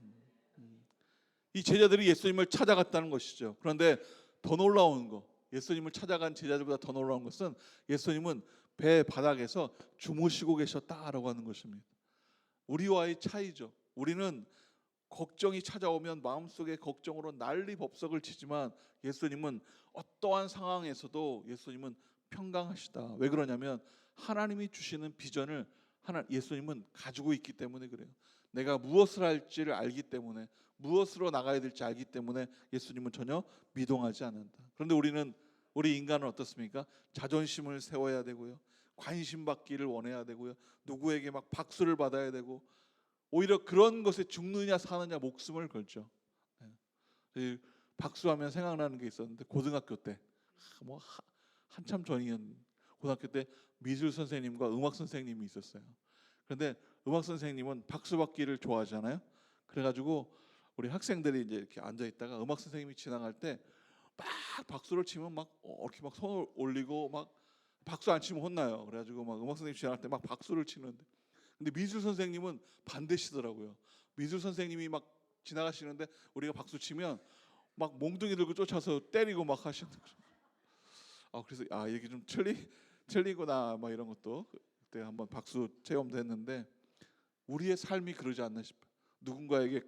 Speaker 2: 이 제자들이 예수님을 찾아갔다는 것이죠. 그런데 더 놀라운 거, 예수님을 찾아간 제자들보다 더 놀라운 것은 예수님은 배 바닥에서 주무시고 계셨다라고 하는 것입니다. 우리와의 차이죠. 우리는 걱정이 찾아오면 마음속에 걱정으로 난리법석을 치지만 예수님은 어떠한 상황에서도 예수님은 평강하시다. 왜 그러냐면 하나님이 주시는 비전을 예수님은 가지고 있기 때문에 그래요. 내가 무엇을 할지를 알기 때문에 무엇으로 나가야 될지 알기 때문에 예수님은 전혀 미동하지 않는다. 그런데 우리 인간은 어떻습니까? 자존심을 세워야 되고요. 관심 받기를 원해야 되고요. 누구에게 막 박수를 받아야 되고 오히려 그런 것에 죽느냐 사느냐 목숨을 걸죠. 네. 박수하면 생각나는 게 있었는데 고등학교 때 한참 전이었는데 고등학교 때 미술 선생님과 음악 선생님이 있었어요. 그런데 음악 선생님은 박수 받기를 좋아하잖아요. 그래가지고 우리 학생들이 이제 이렇게 앉아 있다가 음악 선생님이 지나갈 때 막 박수를 치면 막 이렇게 막 손을 올리고 막 박수 안 치면 혼나요. 그래가지고 막 음악 선생님 지나갈 때 막 박수를 치는데, 근데 미술 선생님은 반대시더라고요. 미술 선생님이 막 지나가시는데 우리가 박수 치면 막 몽둥이 들고 쫓아서 때리고 막 하시는 거죠. 그래서 이게 좀 틀리구나 막 이런 것도 그때 한번 박수 체험도 했는데 우리의 삶이 그러지 않나 싶어요. 누군가에게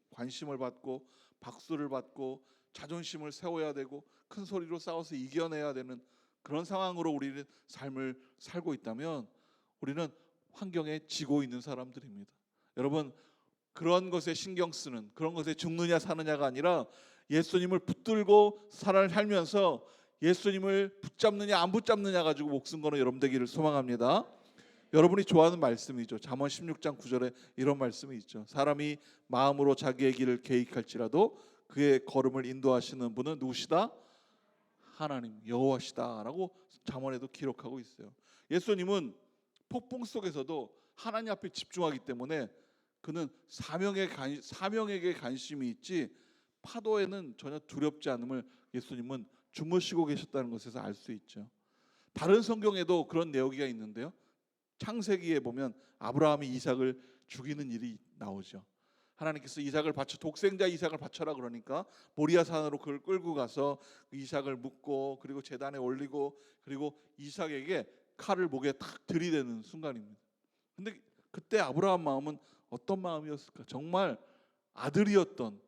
Speaker 2: 관심을 받고 박수를 받고 자존심을 세워야 되고 큰 소리로 싸워서 이겨내야 되는 그런 상황으로 우리는 삶을 살고 있다면 우리는 환경에 지고 있는 사람들입니다. 여러분 그런 것에 신경 쓰는, 그런 것에 죽느냐 사느냐가 아니라 예수님을 붙들고 살면서 예수님을 붙잡느냐 안 붙잡느냐 가지고 목숨 거는 여러분 되기를 소망합니다. 여러분이 좋아하는 말씀이죠. 잠언 16장 9절에 이런 말씀이 있죠. 사람이 마음으로 자기의 길을 계획할지라도 그의 걸음을 인도하시는 분은 누구시다? 하나님 여호와시다라고 잠언에도 기록하고 있어요. 예수님은 폭풍 속에서도 하나님 앞에 집중하기 때문에 그는 사명에게 관심이 있지 파도에는 전혀 두렵지 않음을 예수님은 주무시고 계셨다는 것에서 알 수 있죠. 다른 성경에도 그런 내용이 있는데요. 창세기에 보면 아브라함이 이삭을 죽이는 일이 나오죠. 하나님께서 독생자 이삭을 바쳐라 그러니까 모리아 산으로 그걸 끌고 가서 이삭을 묻고 그리고 제단에 올리고 그리고 이삭에게 칼을 목에 탁 들이대는 순간입니다. 근데 그때 아브라함 마음은 어떤 마음이었을까? 정말 아들이었던,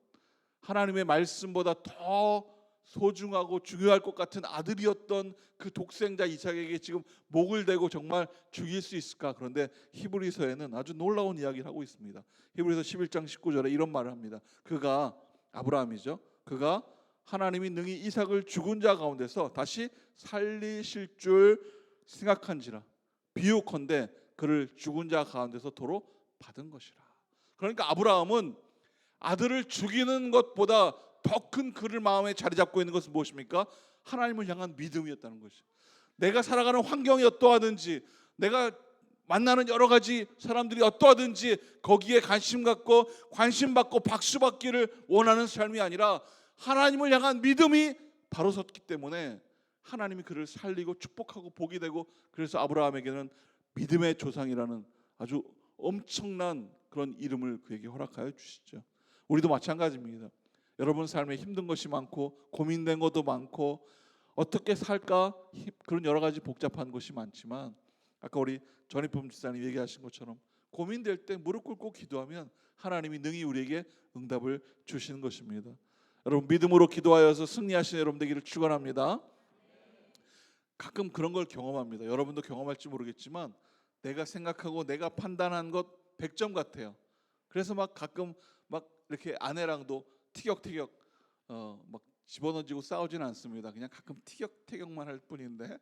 Speaker 2: 하나님의 말씀보다 더 소중하고 중요할 것 같은 아들이었던 그 독생자 이삭에게 지금 목을 대고 정말 죽일 수 있을까? 그런데 히브리서에는 아주 놀라운 이야기를 하고 있습니다. 히브리서 11장 19절에 이런 말을 합니다. 아브라함이죠. 그가 하나님이 능히 이삭을 죽은 자 가운데서 다시 살리실 줄 생각한지라 비유컨대 그를 죽은 자 가운데서 도로 받은 것이라. 그러니까 아브라함은 아들을 죽이는 것보다 더 큰 그를 마음에 자리 잡고 있는 것은 무엇입니까? 하나님을 향한 믿음이었다는 것이죠. 내가 살아가는 환경이 어떠하든지, 내가 만나는 여러 가지 사람들이 어떠하든지 거기에 관심 갖고 관심 받고 박수 받기를 원하는 삶이 아니라 하나님을 향한 믿음이 바로 섰기 때문에 하나님이 그를 살리고 축복하고 복이 되고, 그래서 아브라함에게는 믿음의 조상이라는 아주 엄청난 그런 이름을 그에게 허락하여 주시죠. 우리도 마찬가지입니다. 여러분 삶에 힘든 것이 많고 고민된 것도 많고 어떻게 살까 그런 여러 가지 복잡한 것이 많지만, 아까 우리 전희품 집사님 얘기하신 것처럼 고민될 때 무릎 꿇고 기도하면 하나님이 능히 우리에게 응답을 주시는 것입니다. 여러분 믿음으로 기도하여서 승리하시는 여러분 되기를 축원합니다. 가끔 그런 걸 경험합니다. 여러분도 경험할지 모르겠지만 내가 생각하고 내가 판단한 것 100점 같아요. 그래서 막 가끔 막 이렇게 아내랑도 티격태격 막 집어던지고 싸우지는 않습니다. 그냥 가끔 티격태격만 할 뿐인데,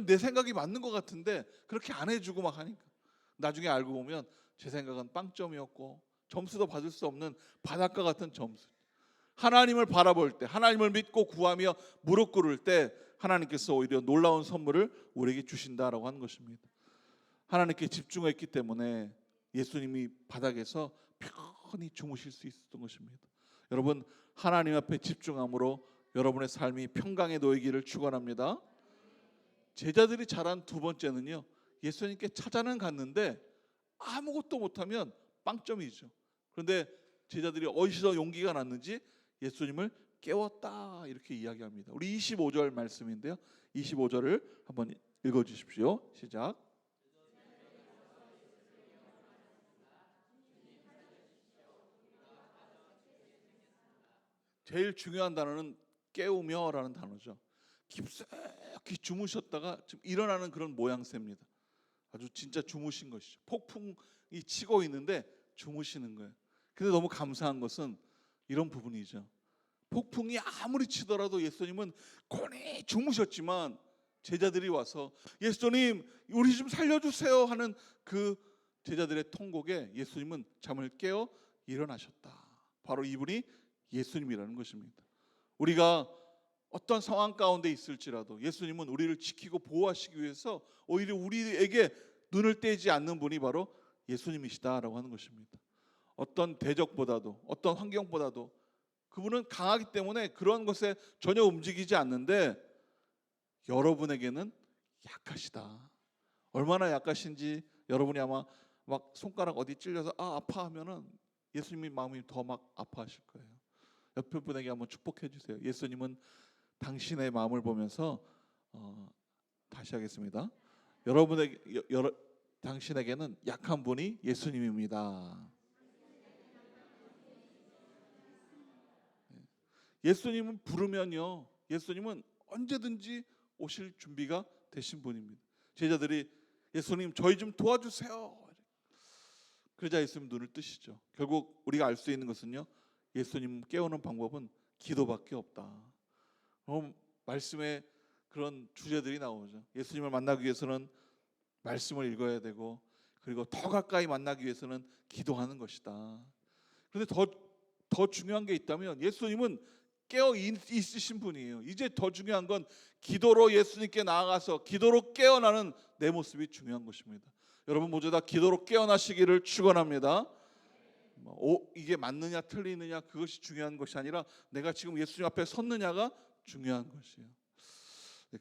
Speaker 2: 내 생각이 맞는 것 같은데 그렇게 안 해주고 막 하니까 나중에 알고 보면 제 생각은 빵점이었고 점수도 받을 수 없는 바닷가 같은 점수. 하나님을 바라볼 때, 하나님을 믿고 구하며 무릎 꿇을 때 하나님께서 오히려 놀라운 선물을 우리에게 주신다라고 하는 것입니다. 하나님께 집중했기 때문에 예수님이 바닥에서 편히 주무실 수 있었던 것입니다. 여러분 하나님 앞에 집중함으로 여러분의 삶이 평강에 놓이기를 축원합니다. 제자들이 잘한 두 번째는요, 예수님께 찾아는 갔는데 아무것도 못하면 빵점이죠. 그런데 제자들이 어디서 용기가 났는지 예수님을 깨웠다 이렇게 이야기합니다. 우리 25절 말씀인데요, 25절을 한번 읽어주십시오. 시작. 제일 중요한 단어는 깨우며라는 단어죠. 깊숙이 주무셨다가 지금 일어나는 그런 모양새입니다. 아주 진짜 주무신 것이죠. 폭풍이 치고 있는데 주무시는 거예요. 근데 너무 감사한 것은 이런 부분이죠. 폭풍이 아무리 치더라도 예수님은 고니 주무셨지만 제자들이 와서 예수님 우리 좀 살려주세요 하는 그 제자들의 통곡에 예수님은 잠을 깨어 일어나셨다. 바로 이분이 예수님이라는 것입니다. 우리가 어떤 상황 가운데 있을지라도 예수님은 우리를 지키고 보호하시기 위해서 오히려 우리에게 눈을 떼지 않는 분이 바로 예수님이시다라고 하는 것입니다. 어떤 대적보다도 어떤 환경보다도 그분은 강하기 때문에 그런 것에 전혀 움직이지 않는데 여러분에게는 약하시다. 얼마나 약하신지 여러분이 아마 막 손가락 어디 찔려서 아파 하면은 예수님이 마음이 더 막 아파하실 거예요. 옆에 분에게 한번 축복해 주세요. 예수님은 당신의 마음을 보면서 다시 하겠습니다. 당신에게는 약한 분이 예수님입니다. 예수님은 부르면요, 예수님은 언제든지 오실 준비가 되신 분입니다. 제자들이 예수님 저희 좀 도와주세요. 그러자 예수님 눈을 뜨시죠. 결국 우리가 알 수 있는 것은요, 예수님 깨우는 방법은 기도밖에 없다. 말씀에 그런 주제들이 나오죠. 예수님을 만나기 위해서는 말씀을 읽어야 되고, 그리고 더 가까이 만나기 위해서는 기도하는 것이다. 그런데 더 중요한 게 있다면 예수님은 깨어 있으신 분이에요. 이제 더 중요한 건 기도로 예수님께 나아가서 기도로 깨어나는 내 모습이 중요한 것입니다. 여러분 모두 다 기도로 깨어나시기를 축원합니다. 이게 맞느냐 틀리느냐 그것이 중요한 것이 아니라 내가 지금 예수님 앞에 섰느냐가 중요한 것이에요.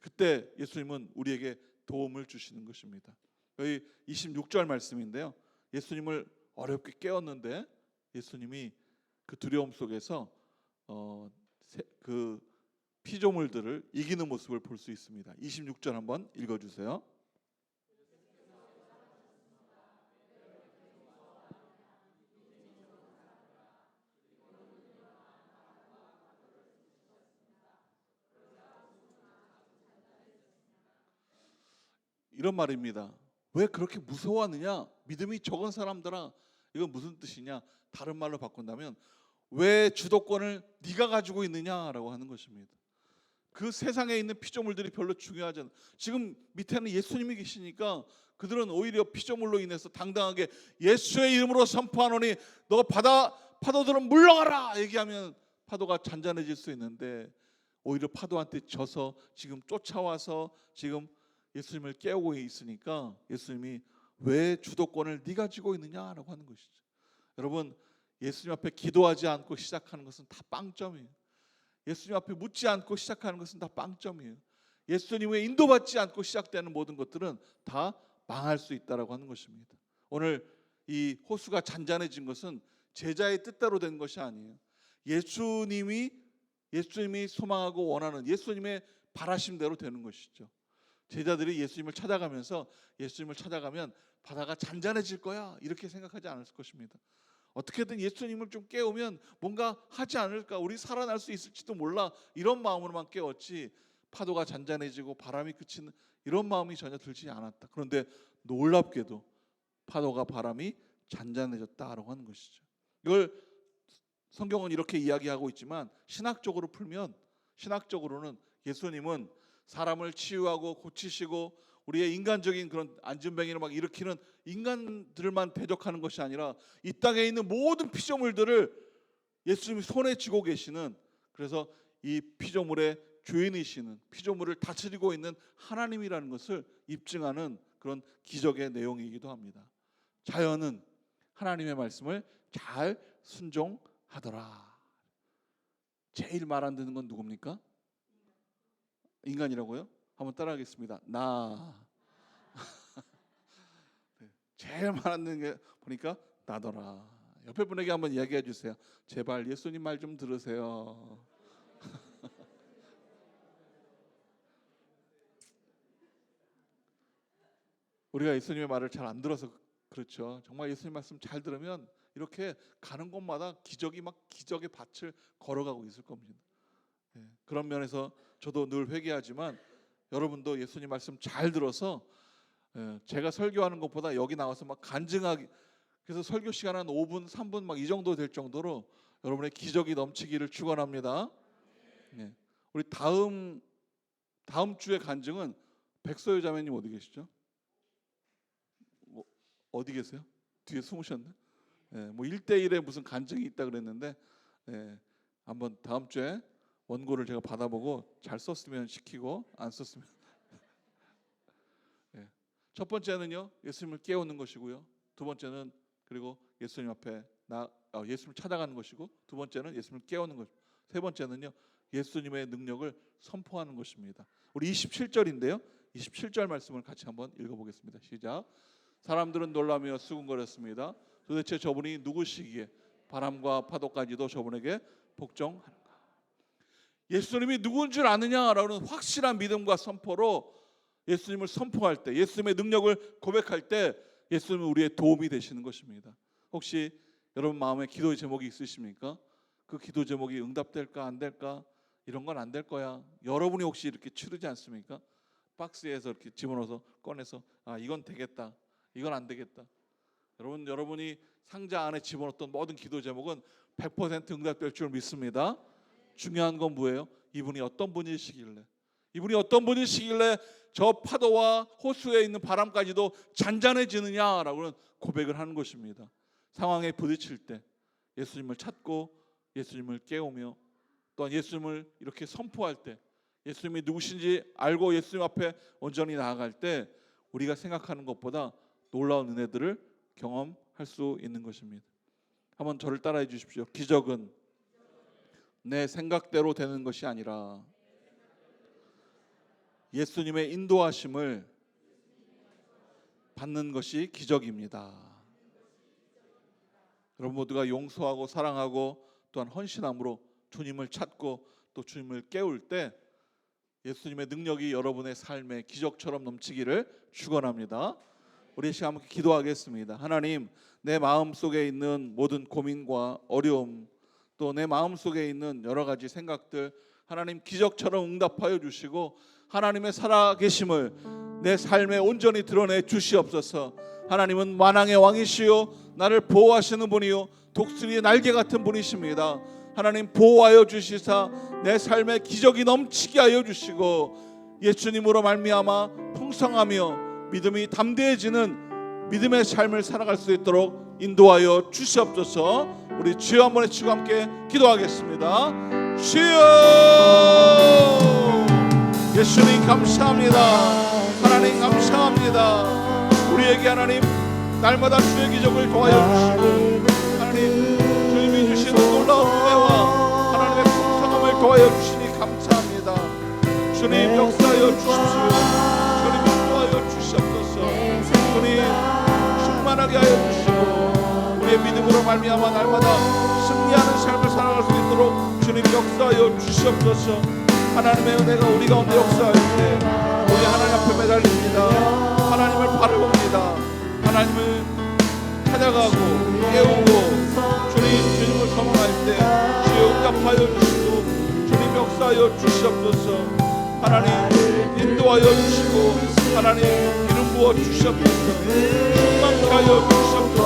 Speaker 2: 그때 예수님은 우리에게 도움을 주시는 것입니다. 여기 26절 말씀인데요, 예수님을 어렵게 깨웠는데 예수님이 그 두려움 속에서 그 피조물들을 이기는 모습을 볼 수 있습니다. 26절 한번 읽어주세요. 이런 말입니다. 왜 그렇게 무서워하느냐? 믿음이 적은 사람들아. 이건 무슨 뜻이냐? 다른 말로 바꾼다면 왜 주도권을 네가 가지고 있느냐라고 하는 것입니다. 그 세상에 있는 피조물들이 별로 중요하지 않아. 지금 밑에는 예수님이 계시니까 그들은 오히려 피조물로 인해서 당당하게 예수의 이름으로 선포하노니 너 파도들은 물러가라 얘기하면 파도가 잔잔해질 수 있는데, 오히려 파도한테 져서 지금 쫓아와서 지금 예수님을 깨우고 있으니까 예수님이 왜 주도권을 네가 쥐고 있느냐라고 하는 것이죠. 여러분, 예수님 앞에 기도하지 않고 시작하는 것은 다 빵점이에요. 예수님 앞에 묻지 않고 시작하는 것은 다 빵점이에요. 예수님의 인도받지 않고 시작되는 모든 것들은 다 망할 수 있다라고 하는 것입니다. 오늘 이 호수가 잔잔해진 것은 제자의 뜻대로 된 것이 아니에요. 예수님이 소망하고 원하는 예수님의 바라심대로 되는 것이죠. 제자들이 예수님을 찾아가면서 예수님을 찾아가면 바다가 잔잔해질 거야 이렇게 생각하지 않았을 것입니다. 어떻게든 예수님을 좀 깨우면 뭔가 하지 않을까, 우리 살아날 수 있을지도 몰라, 이런 마음으로만 깨웠지 파도가 잔잔해지고 바람이 그치는 이런 마음이 전혀 들지 않았다. 그런데 놀랍게도 파도가 바람이 잔잔해졌다라고 하는 것이죠. 이걸 성경은 이렇게 이야기하고 있지만 신학적으로 풀면, 신학적으로는 예수님은 사람을 치유하고 고치시고 우리의 인간적인 그런 안진뱅이를 막 일으키는 인간들만 대적하는 것이 아니라 이 땅에 있는 모든 피조물들을 예수님이 손에 쥐고 계시는, 그래서 이 피조물의 주인이시는, 피조물을 다스리고 있는 하나님이라는 것을 입증하는 그런 기적의 내용이기도 합니다. 자연은 하나님의 말씀을 잘 순종하더라. 제일 말 안 듣는 건 누굽니까? 인간이라고요? 한번 따라하겠습니다. 나. 제일 말 안 듣는 게 보니까 나더라. 옆에 분에게 한번 이야기해 주세요. 제발 예수님 말 좀 들으세요. 우리가 예수님의 말을 잘 안 들어서 그렇죠. 정말 예수님 말씀 잘 들으면 이렇게 가는 곳마다 기적의 밭을 걸어가고 있을 겁니다. 그런 면에서 저도 늘 회개하지만 여러분도 예수님 말씀 잘 들어서 제가 설교하는 것보다 여기 나와서 막 간증하기, 그래서 설교 시간 한 5분, 3분 막 이 정도 될 정도로 여러분의 기적이 넘치기를 축원합니다. 우리 다음 주에 간증은 백소유 자매님 어디 계시죠? 어디 계세요? 뒤에 숨으셨네. 뭐 1대1에 무슨 간증이 있다 그랬는데 한번 다음 주에 원고를 제가 받아보고 잘 썼으면 시키고 안 썼으면 첫 번째는요, 예수님을 깨우는 것이고요. 두 번째는 그리고 예수님 앞에 예수님을 찾아가는 것이고, 두 번째는 예수님을 깨우는 것. 세 번째는요, 예수님의 능력을 선포하는 것입니다. 우리 27절인데요. 27절 말씀을 같이 한번 읽어보겠습니다. 시작. 사람들은 놀라며 수군거렸습니다. 도대체 저분이 누구시기에 바람과 파도까지도 저분에게 복종하는가. 예수님이 누구인 줄 아느냐라는 확실한 믿음과 선포로 예수님을 선포할 때, 예수님의 능력을 고백할 때 예수님은 우리의 도움이 되시는 것입니다. 혹시 여러분 마음에 기도의 제목이 있으십니까? 그 기도 제목이 응답될까 안 될까? 이런 건 안 될 거야. 여러분이 혹시 이렇게 치르지 않습니까? 박스에서 이렇게 집어넣어서 꺼내서 이건 되겠다, 이건 안 되겠다. 여러분이 상자 안에 집어넣었던 모든 기도 제목은 100% 응답될 줄 믿습니다. 중요한 건 뭐예요? 이분이 어떤 분이시길래 저 파도와 호수에 있는 바람까지도 잔잔해지느냐라고는 고백을 하는 것입니다. 상황에 부딪힐 때 예수님을 찾고 예수님을 깨우며 또한 예수님을 이렇게 선포할 때, 예수님이 누구신지 알고 예수님 앞에 온전히 나아갈 때 우리가 생각하는 것보다 놀라운 은혜들을 경험할 수 있는 것입니다. 한번 저를 따라해 주십시오. 기적은 내 생각대로 되는 것이 아니라 예수님의 인도하심을 받는 것이 기적입니다. 여러분 모두가 용서하고 사랑하고 또한 헌신함으로 주님을 찾고 또 주님을 깨울 때 예수님의 능력이 여러분의 삶에 기적처럼 넘치기를 축원합니다. 우리 시간 함께 기도하겠습니다. 하나님, 내 마음속에 있는 모든 고민과 어려움, 또 내 마음속에 있는 여러 가지 생각들 하나님 기적처럼 응답하여 주시고 하나님의 살아계심을 내 삶에 온전히 드러내 주시옵소서. 하나님은 만왕의 왕이시요 나를 보호하시는 분이요 독수리의 날개 같은 분이십니다. 하나님 보호하여 주시사 내 삶에 기적이 넘치게 하여 주시고 예수님으로 말미암아 풍성하며 믿음이 담대해지는 믿음의 삶을 살아갈 수 있도록 인도하여 주시옵소서. 우리 주여 한번 외치고 함께 기도하겠습니다. 주여, 예수님 감사합니다. 하나님 감사합니다. 우리에게 하나님 날마다 주의 기적을 도와여 주시고 하나님 주님이 주신 놀라운 은혜와 하나님의 풍성함을 도와여 주시니 감사합니다. 주님 역사하여 주십시오. 주님 인도하여 주시옵소서. 주님 충만하게 하여 주시고 우리의 믿음으로 말미암아 날마다 승리하는 삶을 살아갈 수 있도록 주님 역사하여 주시옵소서. 하나님의 은혜가 우리 가운데 역사할 때 우리 하나님 앞에 매달립니다. 하나님을 바라봅니다. 하나님을 찾아가고 깨우고 주님을 소망할 때 주여 응답하여 주시고 주님 역사하여 주시옵소서. 하나님 인도하여 주시고 하나님 기름 부어 주시옵소서. 충만케 하여 주시옵소서.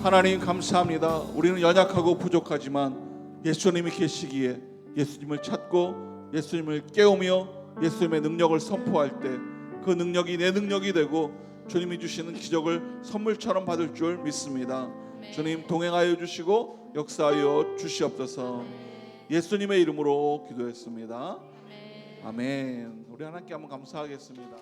Speaker 2: 하나님 감사합니다. 우리는 연약하고 부족하지만 예수님이 계시기에 예수님을 찾고 예수님을 깨우며 예수님의 능력을 선포할 때 그 능력이 내 능력이 되고 주님이 주시는 기적을 선물처럼 받을 줄 믿습니다. 주님 동행하여 주시고 역사하여 주시옵소서. 예수님의 이름으로 기도했습니다. 아멘. 우리 하나님께 한번 감사하겠습니다.